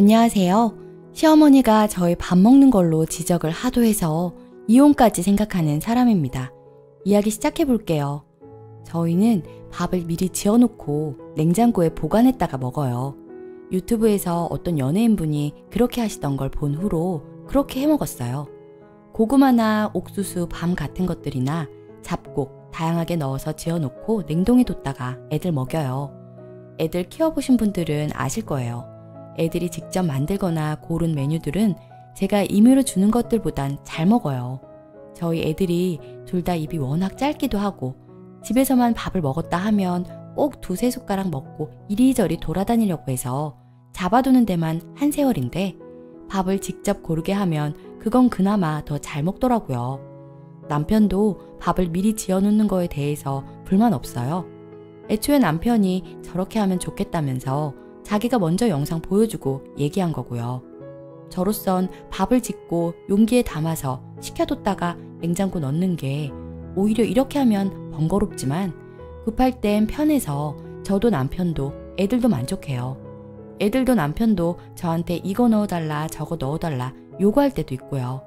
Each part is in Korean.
안녕하세요. 시어머니가 저희 밥 먹는 걸로 지적을 하도 해서 이혼까지 생각하는 사람입니다. 이야기 시작해 볼게요. 저희는 밥을 미리 지어놓고 냉장고에 보관했다가 먹어요. 유튜브에서 어떤 연예인분이 그렇게 하시던 걸 본 후로 그렇게 해 먹었어요. 고구마나 옥수수, 밤 같은 것들이나 잡곡 다양하게 넣어서 지어놓고 냉동해 뒀다가 애들 먹여요. 애들 키워보신 분들은 아실 거예요. 애들이 직접 만들거나 고른 메뉴들은 제가 임의로 주는 것들보단 잘 먹어요. 저희 애들이 둘 다 입이 워낙 짧기도 하고 집에서만 밥을 먹었다 하면 꼭 두세 숟가락 먹고 이리저리 돌아다니려고 해서 잡아두는 데만 한 세월인데 밥을 직접 고르게 하면 그건 그나마 더 잘 먹더라고요. 남편도 밥을 미리 지어놓는 거에 대해서 불만 없어요. 애초에 남편이 저렇게 하면 좋겠다면서 자기가 먼저 영상 보여주고 얘기한 거고요. 저로선 밥을 짓고 용기에 담아서 식혀뒀다가 냉장고 넣는 게 오히려 이렇게 하면 번거롭지만 급할 땐 편해서 저도 남편도 애들도 만족해요. 애들도 남편도 저한테 이거 넣어달라 저거 넣어달라 요구할 때도 있고요.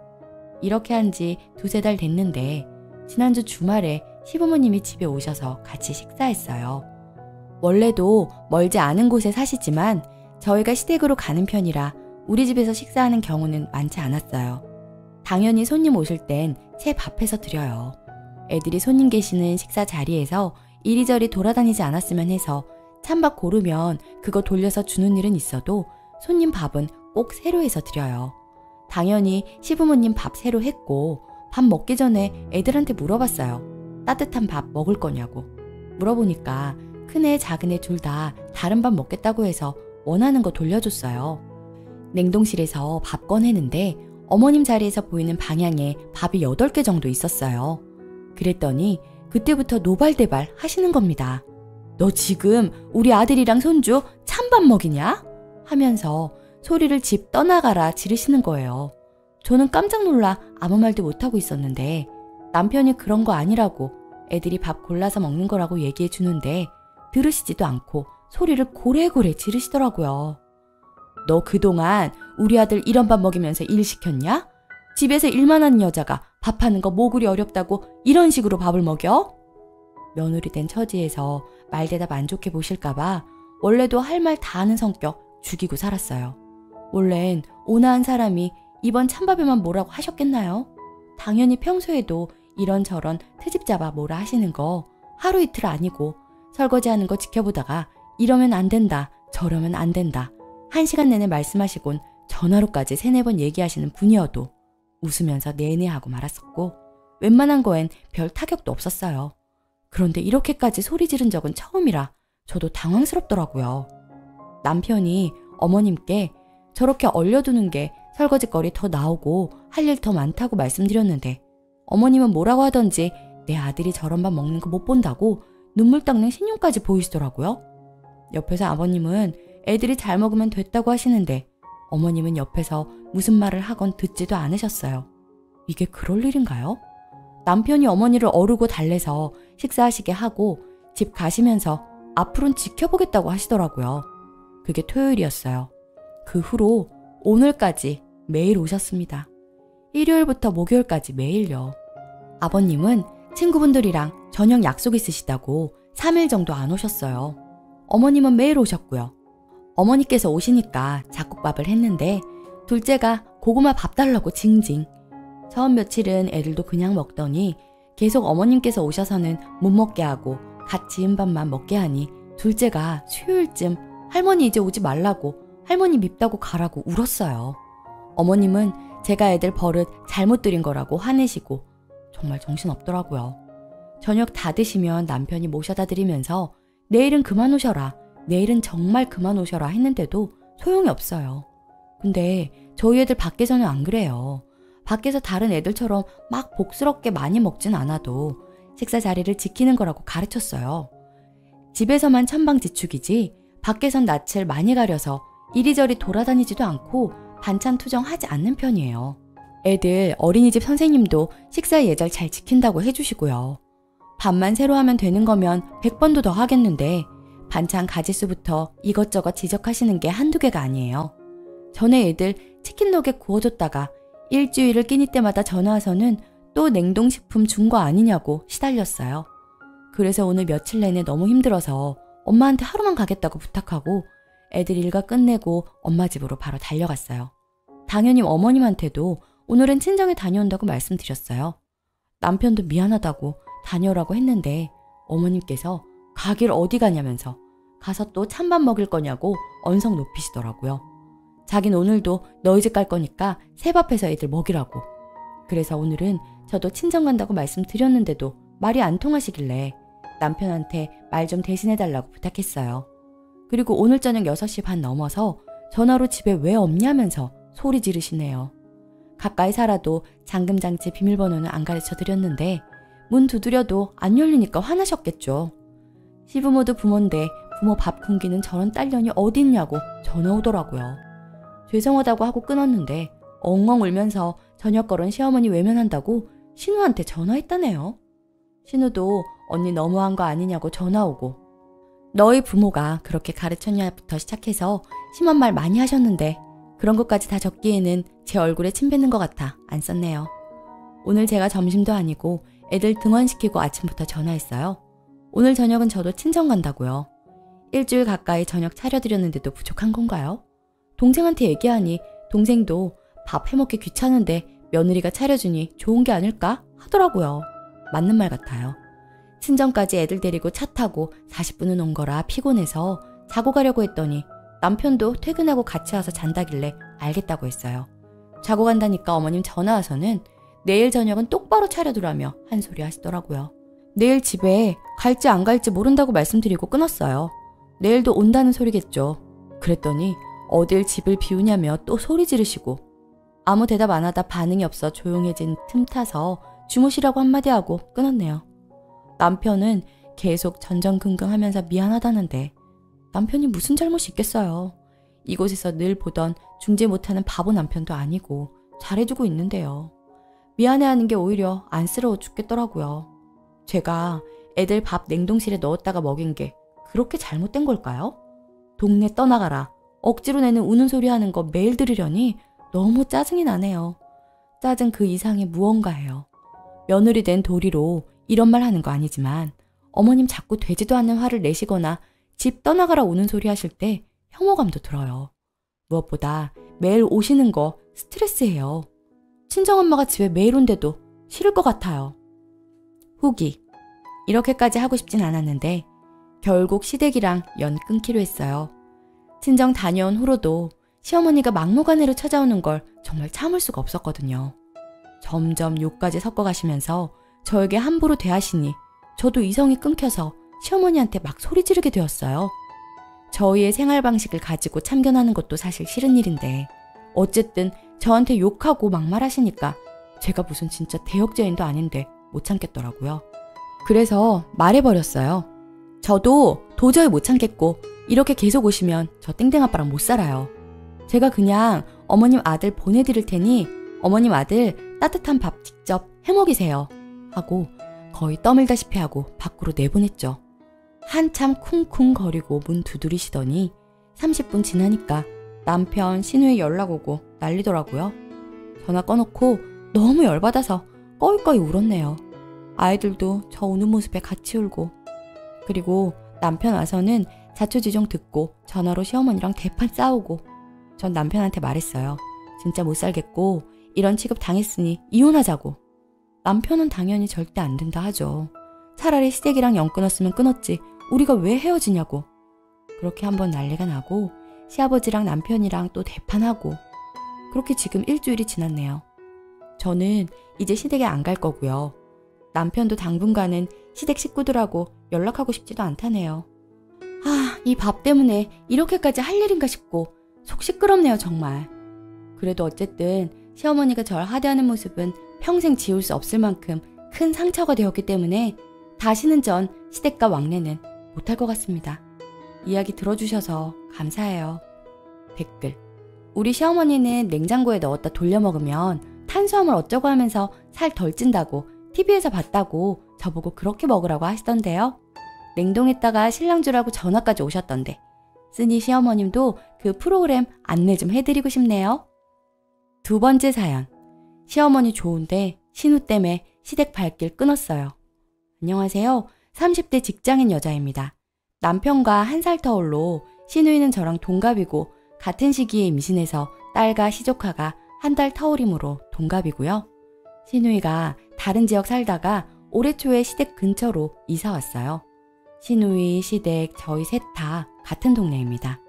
이렇게 한 지 두세 달 됐는데 지난주 주말에 시부모님이 집에 오셔서 같이 식사했어요. 원래도 멀지 않은 곳에 사시지만 저희가 시댁으로 가는 편이라 우리 집에서 식사하는 경우는 많지 않았어요. 당연히 손님 오실 땐 새 밥해서 드려요. 애들이 손님 계시는 식사 자리에서 이리저리 돌아다니지 않았으면 해서 찬밥 고르면 그거 돌려서 주는 일은 있어도 손님 밥은 꼭 새로 해서 드려요. 당연히 시부모님 밥 새로 했고 밥 먹기 전에 애들한테 물어봤어요. 따뜻한 밥 먹을 거냐고. 물어보니까 큰애 작은애 둘 다 다른 밥 먹겠다고 해서 원하는 거 돌려줬어요. 냉동실에서 밥 꺼내는데 어머님 자리에서 보이는 방향에 밥이 8개 정도 있었어요. 그랬더니 그때부터 노발대발 하시는 겁니다. 너 지금 우리 아들이랑 손주 찬밥 먹이냐? 하면서 소리를 집 떠나가라 지르시는 거예요. 저는 깜짝 놀라 아무 말도 못하고 있었는데 남편이 그런 거 아니라고 애들이 밥 골라서 먹는 거라고 얘기해 주는데 들으시지도 않고 소리를 고래고래 지르시더라고요. 너 그동안 우리 아들 이런 밥 먹이면서 일 시켰냐? 집에서 일만 하는 여자가 밥하는 거 모구리 어렵다고 이런 식으로 밥을 먹여? 며느리 된 처지에서 말대답 안 좋게 보실까봐 원래도 할 말 다 하는 성격 죽이고 살았어요. 원래는 온화한 사람이 이번 찬밥에만 뭐라고 하셨겠나요? 당연히 평소에도 이런저런 트집 잡아 뭐라 하시는 거 하루 이틀 아니고 설거지하는 거 지켜보다가 이러면 안 된다, 저러면 안 된다. 1시간 내내 말씀하시곤 전화로까지 3-4번 얘기하시는 분이어도 웃으면서 내내 하고 말았었고 웬만한 거엔 별 타격도 없었어요. 그런데 이렇게까지 소리 지른 적은 처음이라 저도 당황스럽더라고요. 남편이 어머님께 저렇게 얼려두는 게 설거지거리 더 나오고 할 일 더 많다고 말씀드렸는데 어머님은 뭐라고 하던지 내 아들이 저런 밥 먹는 거 못 본다고 눈물 닦는 신용까지 보이시더라고요. 옆에서 아버님은 애들이 잘 먹으면 됐다고 하시는데 어머님은 옆에서 무슨 말을 하건 듣지도 않으셨어요. 이게 그럴 일인가요? 남편이 어머니를 어르고 달래서 식사하시게 하고 집 가시면서 앞으로는 지켜보겠다고 하시더라고요. 그게 토요일이었어요. 그 후로 오늘까지 매일 오셨습니다. 일요일부터 목요일까지 매일요. 아버님은 친구분들이랑 저녁 약속 있으시다고 3일 정도 안 오셨어요. 어머님은 매일 오셨고요. 어머니께서 오시니까 잡곡밥을 했는데 둘째가 고구마 밥 달라고 징징. 처음 며칠은 애들도 그냥 먹더니 계속 어머님께서 오셔서는 못 먹게 하고 갓 지은 밥만 먹게 하니 둘째가 수요일쯤 할머니 이제 오지 말라고 할머니 밉다고 가라고 울었어요. 어머님은 제가 애들 버릇 잘못 들인 거라고 화내시고 정말 정신없더라고요. 저녁 다 드시면 남편이 모셔다 드리면서 내일은 그만 오셔라, 내일은 정말 그만 오셔라 했는데도 소용이 없어요. 근데 저희 애들 밖에서는 안 그래요. 밖에서 다른 애들처럼 막 복스럽게 많이 먹진 않아도 식사 자리를 지키는 거라고 가르쳤어요. 집에서만 천방지축이지 밖에선 낯을 많이 가려서 이리저리 돌아다니지도 않고 반찬 투정하지 않는 편이에요. 애들 어린이집 선생님도 식사 예절 잘 지킨다고 해주시고요. 밥만 새로 하면 되는 거면 100번도 더 하겠는데 반찬 가짓수부터 이것저것 지적하시는 게 한두 개가 아니에요. 전에 애들 치킨 너겟 구워줬다가 일주일을 끼니 때마다 전화와서는 또 냉동식품 준 거 아니냐고 시달렸어요. 그래서 오늘 며칠 내내 너무 힘들어서 엄마한테 하루만 가겠다고 부탁하고 애들 일과 끝내고 엄마 집으로 바로 달려갔어요. 당연히 어머님한테도 오늘은 친정에 다녀온다고 말씀드렸어요. 남편도 미안하다고 다녀오라고 했는데 어머님께서 가길 어디 가냐면서 가서 또 찬밥 먹일 거냐고 언성 높이시더라고요. 자긴 오늘도 너희 집 갈 거니까 새밥해서 애들 먹이라고. 그래서 오늘은 저도 친정 간다고 말씀드렸는데도 말이 안 통하시길래 남편한테 말 좀 대신해달라고 부탁했어요. 그리고 오늘 저녁 6시 반 넘어서 전화로 집에 왜 없냐면서 소리 지르시네요. 가까이 살아도 잠금장치 비밀번호는 안 가르쳐 드렸는데 문 두드려도 안 열리니까 화나셨겠죠. 시부모도 부모인데 부모 밥 굶기는 저런 딸년이 어디 있냐고 전화 오더라고요. 죄송하다고 하고 끊었는데 엉엉 울면서 저녁 거론 시어머니 외면한다고 신우한테 전화했다네요. 신우도 언니 너무한 거 아니냐고 전화 오고 너희 부모가 그렇게 가르쳤냐부터 시작해서 심한 말 많이 하셨는데 그런 것까지 다 적기에는 제 얼굴에 침 뱉는 것 같아 안 썼네요. 오늘 제가 점심도 아니고 애들 등원시키고 아침부터 전화했어요. 오늘 저녁은 저도 친정 간다고요. 일주일 가까이 저녁 차려드렸는데도 부족한 건가요? 동생한테 얘기하니 동생도 밥 해먹기 귀찮은데 며느리가 차려주니 좋은 게 아닐까 하더라고요. 맞는 말 같아요. 친정까지 애들 데리고 차 타고 40분은 온 거라 피곤해서 자고 가려고 했더니 남편도 퇴근하고 같이 와서 잔다길래 알겠다고 했어요. 자고 간다니까 어머님 전화 와서는 내일 저녁은 똑바로 차려두라며 한 소리 하시더라고요. 내일 집에 갈지 안 갈지 모른다고 말씀드리고 끊었어요. 내일도 온다는 소리겠죠. 그랬더니 어딜 집을 비우냐며 또 소리 지르시고 아무 대답 안 하다 반응이 없어 조용해진 틈 타서 주무시라고 한마디 하고 끊었네요. 남편은 계속 전전긍긍하면서 미안하다는데 남편이 무슨 잘못이 있겠어요. 이곳에서 늘 보던 중재 못하는 바보 남편도 아니고 잘해주고 있는데요. 미안해하는 게 오히려 안쓰러워 죽겠더라고요. 제가 애들 밥 냉동실에 넣었다가 먹인 게 그렇게 잘못된 걸까요? 동네 떠나가라. 억지로 내는 우는 소리 하는 거 매일 들으려니 너무 짜증이 나네요. 짜증 그 이상의 무언가예요. 며느리 된 도리로 이런 말 하는 거 아니지만 어머님 자꾸 되지도 않는 화를 내시거나 집 떠나가라 우는 소리 하실 때 혐오감도 들어요. 무엇보다 매일 오시는 거 스트레스예요. 친정엄마가 집에 매일 온데도 싫을 것 같아요. 후기. 이렇게까지 하고 싶진 않았는데 결국 시댁이랑 연 끊기로 했어요. 친정 다녀온 후로도 시어머니가 막무가내로 찾아오는 걸 정말 참을 수가 없었거든요. 점점 욕까지 섞어가시면서 저에게 함부로 대하시니 저도 이성이 끊겨서 시어머니한테 막 소리 지르게 되었어요. 저희의 생활 방식을 가지고 참견하는 것도 사실 싫은 일인데 어쨌든 저한테 욕하고 막말하시니까 제가 무슨 진짜 대역죄인도 아닌데 못 참겠더라고요. 그래서 말해버렸어요. 저도 도저히 못 참겠고 이렇게 계속 오시면 저 땡땡 아빠랑 못 살아요. 제가 그냥 어머님 아들 보내드릴 테니 어머님 아들 따뜻한 밥 직접 해먹이세요 하고 거의 떠밀다시피 하고 밖으로 내보냈죠. 한참 쿵쿵거리고 문 두드리시더니 30분 지나니까 남편 신우에 연락 오고 난리더라고요. 전화 꺼놓고 너무 열받아서 꺼이꺼이 울었네요. 아이들도 저 우는 모습에 같이 울고 그리고 남편 와서는 자초지종 듣고 전화로 시어머니랑 대판 싸우고 전 남편한테 말했어요. 진짜 못 살겠고 이런 취급 당했으니 이혼하자고. 남편은 당연히 절대 안 된다 하죠. 차라리 시댁이랑 연 끊었으면 끊었지 우리가 왜 헤어지냐고. 그렇게 한번 난리가 나고 시아버지랑 남편이랑 또 대판하고 그렇게 지금 일주일이 지났네요. 저는 이제 시댁에 안 갈 거고요. 남편도 당분간은 시댁 식구들하고 연락하고 싶지도 않다네요. 이 밥 때문에 이렇게까지 할 일인가 싶고 속 시끄럽네요 정말. 그래도 어쨌든 시어머니가 절 하대하는 모습은 평생 지울 수 없을 만큼 큰 상처가 되었기 때문에 다시는 전 시댁과 왕래는 못할 것 같습니다. 이야기 들어주셔서 감사해요. 댓글. 우리 시어머니는 냉장고에 넣었다 돌려 먹으면 탄수화물 어쩌고 하면서 살 덜 찐다고 TV에서 봤다고 저보고 그렇게 먹으라고 하시던데요. 냉동했다가 신랑 주라고 전화까지 오셨던데 쓰니 시어머님도 그 프로그램 안내 좀 해드리고 싶네요. 두 번째 사연. 시어머니 좋은데 신우 때문에 시댁 발길 끊었어요. 안녕하세요. 30대 직장인 여자입니다. 남편과 1살 터울로 시누이는 저랑 동갑이고 같은 시기에 임신해서 딸과 시조카가 1달 터울이므로 동갑이고요. 시누이가 다른 지역 살다가 올해 초에 시댁 근처로 이사 왔어요. 시누이, 시댁, 저희 셋 다 같은 동네입니다.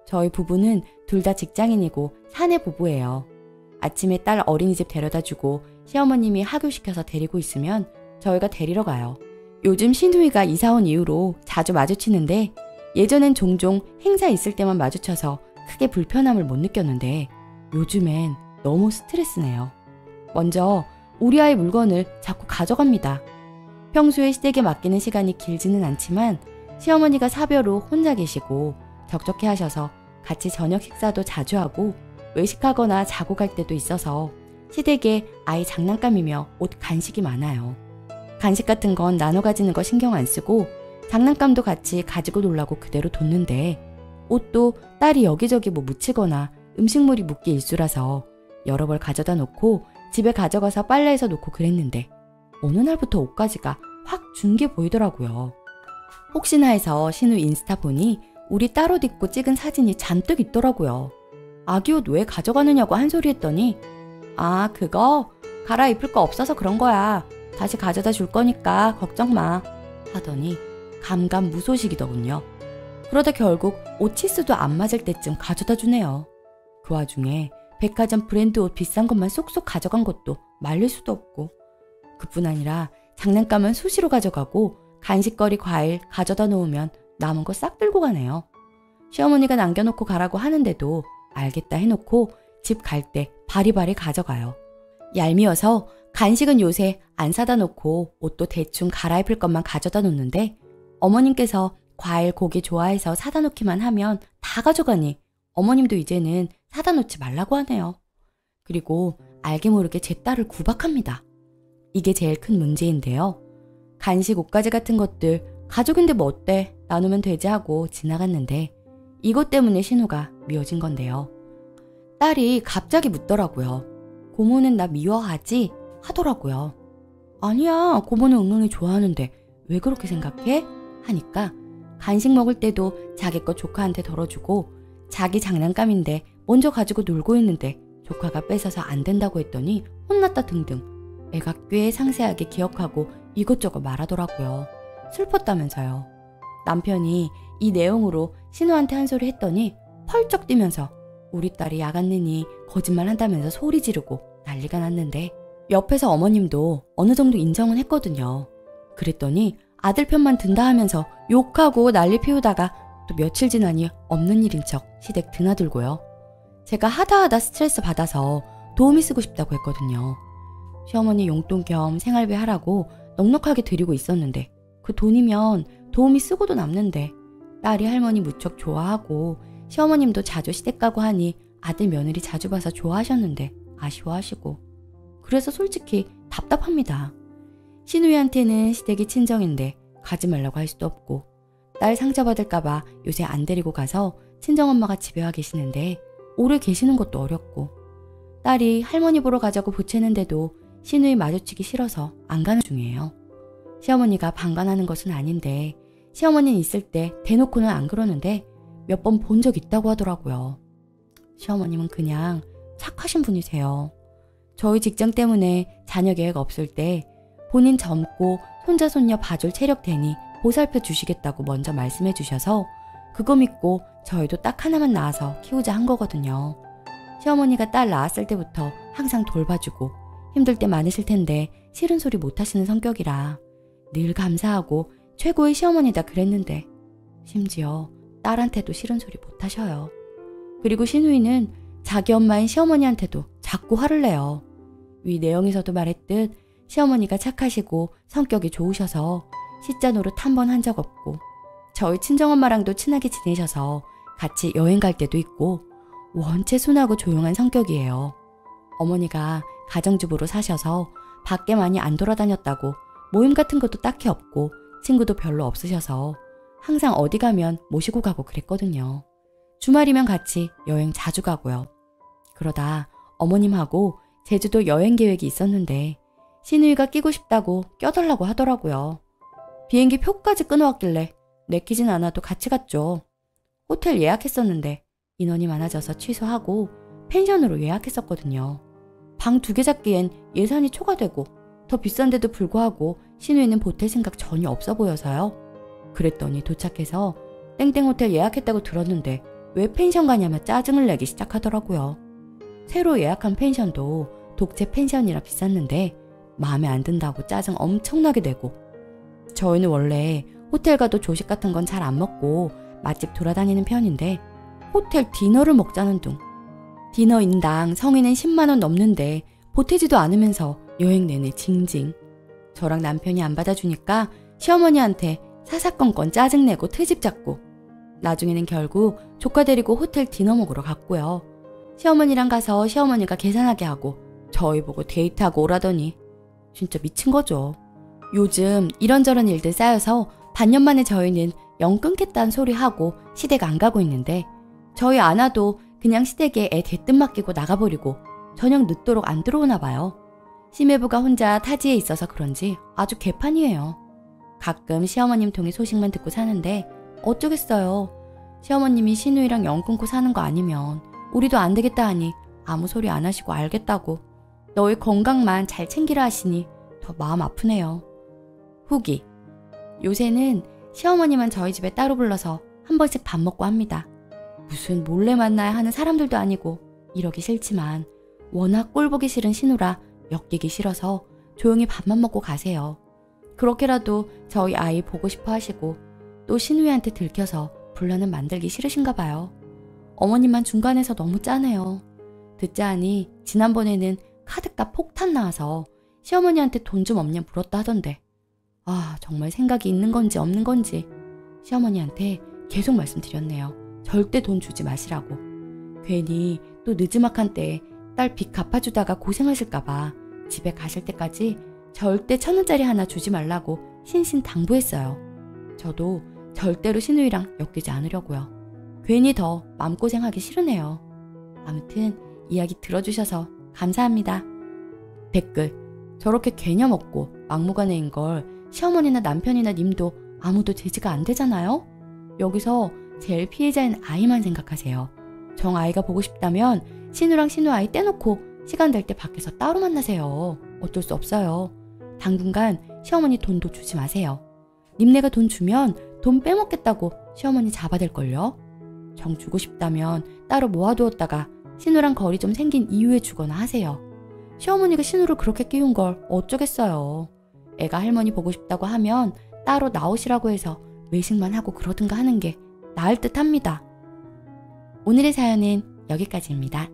저희 부부는 둘 다 직장인이고 사내 부부예요. 아침에 딸 어린이집 데려다주고 시어머님이 하교시켜서 데리고 있으면 저희가 데리러 가요. 요즘 시누이가 이사 온 이후로 자주 마주치는데 예전엔 종종 행사 있을 때만 마주쳐서 크게 불편함을 못 느꼈는데 요즘엔 너무 스트레스네요. 먼저 우리 아이 물건을 자꾸 가져갑니다. 평소에 시댁에 맡기는 시간이 길지는 않지만 시어머니가 사별후 혼자 계시고 적적해 하셔서 같이 저녁 식사도 자주 하고 외식하거나 자고 갈 때도 있어서 시댁에 아이 장난감이며 옷 간식이 많아요. 간식 같은 건 나눠 가지는 거 신경 안 쓰고 장난감도 같이 가지고 놀라고 그대로 뒀는데 옷도 딸이 여기저기 뭐 묻히거나 음식물이 묻기 일쑤라서 여러 벌 가져다 놓고 집에 가져가서 빨래해서 놓고 그랬는데 어느 날부터 옷가지가 확 준 게 보이더라고요. 혹시나 해서 신우 인스타 보니 우리 딸 옷 입고 찍은 사진이 잔뜩 있더라고요. 아기 옷 왜 가져가느냐고 한 소리 했더니 아 그거 갈아입을 거 없어서 그런 거야. 다시 가져다 줄 거니까 걱정 마 하더니 감감무소식이더군요. 그러다 결국 옷 치수도 안 맞을 때쯤 가져다 주네요. 그 와중에 백화점 브랜드 옷 비싼 것만 쏙쏙 가져간 것도 말릴 수도 없고 그뿐 아니라 장난감은 수시로 가져가고 간식거리 과일 가져다 놓으면 남은 거 싹 들고 가네요. 시어머니가 남겨놓고 가라고 하는데도 알겠다 해놓고 집 갈 때 바리바리 가져가요. 얄미워서 간식은 요새 안 사다 놓고 옷도 대충 갈아입을 것만 가져다 놓는데 어머님께서 과일 고기 좋아해서 사다 놓기만 하면 다 가져가니 어머님도 이제는 사다 놓지 말라고 하네요. 그리고 알게 모르게 제 딸을 구박합니다. 이게 제일 큰 문제인데요. 간식 옷가지 같은 것들 가족인데 뭐 어때 나누면 되지 하고 지나갔는데 이것 때문에 신우가 미워진 건데요. 딸이 갑자기 묻더라고요. 고모는 나 미워하지? 하더라고요. 아니야 고모는 은근히 좋아하는데 왜 그렇게 생각해? 하니까 간식 먹을 때도 자기 거 조카한테 덜어주고 자기 장난감인데 먼저 가지고 놀고 있는데 조카가 뺏어서 안 된다고 했더니 혼났다 등등 애가 꽤 상세하게 기억하고 이것저것 말하더라고요. 슬펐다면서요. 남편이 이 내용으로 신우한테 한 소리 했더니 펄쩍 뛰면서 우리 딸이 야간느니 거짓말 한다면서 소리 지르고 난리가 났는데 옆에서 어머님도 어느 정도 인정은 했거든요. 그랬더니 아들 편만 든다 하면서 욕하고 난리 피우다가 또 며칠 지나니 없는 일인 척 시댁 드나들고요. 제가 하다하다 스트레스 받아서 도우미 쓰고 싶다고 했거든요. 시어머니 용돈 겸 생활비 하라고 넉넉하게 드리고 있었는데 그 돈이면 도우미 쓰고도 남는데 딸이 할머니 무척 좋아하고 시어머님도 자주 시댁 가고 하니 아들 며느리 자주 봐서 좋아하셨는데 아쉬워하시고 그래서 솔직히 답답합니다. 시누이한테는 시댁이 친정인데 가지 말라고 할 수도 없고 딸 상처받을까봐 요새 안 데리고 가서 친정엄마가 집에 와 계시는데 오래 계시는 것도 어렵고 딸이 할머니 보러 가자고 보채는데도 시누이 마주치기 싫어서 안 가는 중이에요. 시어머니가 방관하는 것은 아닌데 시어머니는 있을 때 대놓고는 안 그러는데 몇 번 본 적 있다고 하더라고요. 시어머님은 그냥 착하신 분이세요. 저희 직장 때문에 자녀 계획 없을 때 본인 젊고 손자 손녀 봐줄 체력 되니 보살펴 주시겠다고 먼저 말씀해 주셔서 그거 믿고 저희도 딱 하나만 낳아서 키우자 한 거거든요. 시어머니가 딸 낳았을 때부터 항상 돌봐주고 힘들 때 많으실 텐데 싫은 소리 못 하시는 성격이라 늘 감사하고 최고의 시어머니다 그랬는데 심지어 딸한테도 싫은 소리 못 하셔요. 그리고 시누이는 자기 엄마인 시어머니한테도 자꾸 화를 내요. 위 내용에서도 말했듯 시어머니가 착하시고 성격이 좋으셔서 시자 노릇 한 번 한 적 없고 저희 친정엄마랑도 친하게 지내셔서 같이 여행 갈 때도 있고 원체 순하고 조용한 성격이에요. 어머니가 가정주부로 사셔서 밖에 많이 안 돌아다녔다고 모임 같은 것도 딱히 없고 친구도 별로 없으셔서 항상 어디 가면 모시고 가고 그랬거든요. 주말이면 같이 여행 자주 가고요. 그러다 어머님하고 제주도 여행 계획이 있었는데 시누이가 끼고 싶다고 껴달라고 하더라고요. 비행기 표까지 끊어왔길래 내키진 않아도 같이 갔죠. 호텔 예약했었는데 인원이 많아져서 취소하고 펜션으로 예약했었거든요. 방 2개 잡기엔 예산이 초과되고 더 비싼데도 불구하고 시누이는 보탤 생각 전혀 없어 보여서요. 그랬더니 도착해서 땡땡 호텔 예약했다고 들었는데 왜 펜션 가냐며 짜증을 내기 시작하더라고요. 새로 예약한 펜션도 독채 펜션이라 비쌌는데 마음에 안 든다고 짜증 엄청나게 내고, 저희는 원래 호텔 가도 조식 같은 건 잘 안 먹고 맛집 돌아다니는 편인데 호텔 디너를 먹자는 둥. 디너 인당 성인은 10만 원 넘는데 보태지도 않으면서 여행 내내 징징. 저랑 남편이 안 받아주니까 시어머니한테 사사건건 짜증내고 트집 잡고, 나중에는 결국 조카 데리고 호텔 디너 먹으러 갔고요. 시어머니랑 가서 시어머니가 계산하게 하고 저희 보고 데이트하고 오라더니 진짜 미친 거죠. 요즘 이런저런 일들 쌓여서 반년 만에 저희는 영 끊겠다는 소리 하고 시댁 안 가고 있는데, 저희 안 와도 그냥 시댁에 애 대뜸 맡기고 나가버리고 저녁 늦도록 안 들어오나 봐요. 시매부가 혼자 타지에 있어서 그런지 아주 개판이에요. 가끔 시어머님 통해 소식만 듣고 사는데 어쩌겠어요. 시어머님이 시누이랑 영 끊고 사는 거 아니면 우리도 안 되겠다 하니 아무 소리 안 하시고 알겠다고 너희 건강만 잘 챙기라 하시니 더 마음 아프네요. 후기. 요새는 시어머니만 저희 집에 따로 불러서 한 번씩 밥 먹고 합니다. 무슨 몰래 만나야 하는 사람들도 아니고 이러기 싫지만 워낙 꼴보기 싫은 신우라 엮이기 싫어서 조용히 밥만 먹고 가세요. 그렇게라도 저희 아이 보고 싶어 하시고 또 신우이한테 들켜서 분란은 만들기 싫으신가 봐요. 어머님만 중간에서 너무 짜네요. 듣자 하니 지난번에는 카드값 폭탄 나와서 시어머니한테 돈 좀 없냐 물었다 하던데, 아 정말 생각이 있는 건지 없는 건지 시어머니한테 계속 말씀드렸네요. 절대 돈 주지 마시라고. 괜히 또 느지막한 때에 딸 빚 갚아주다가 고생하실까봐 집에 가실 때까지 절대 1,000원짜리 하나 주지 말라고 신신당부했어요. 저도 절대로 시누이랑 엮이지 않으려고요. 괜히 더 마음고생하기 싫으네요. 아무튼 이야기 들어주셔서 감사합니다. 댓글. 저렇게 개념 없고 막무가내인 걸 시어머니나 남편이나 님도 아무도 제지가 안 되잖아요? 여기서 제일 피해자인 아이만 생각하세요. 정 아이가 보고 싶다면 신우랑 신우 아이 떼놓고 시간 될 때 밖에서 따로 만나세요. 어쩔 수 없어요. 당분간 시어머니 돈도 주지 마세요. 님네가 돈 주면 돈 빼먹겠다고 시어머니 잡아댈걸요. 정 주고 싶다면 따로 모아두었다가 신우랑 거리 좀 생긴 이후에 주거나 하세요. 시어머니가 신우를 그렇게 끼운 걸 어쩌겠어요. 애가 할머니 보고 싶다고 하면 따로 나오시라고 해서 외식만 하고 그러든가 하는 게 나을 듯 합니다. 오늘의 사연은 여기까지입니다.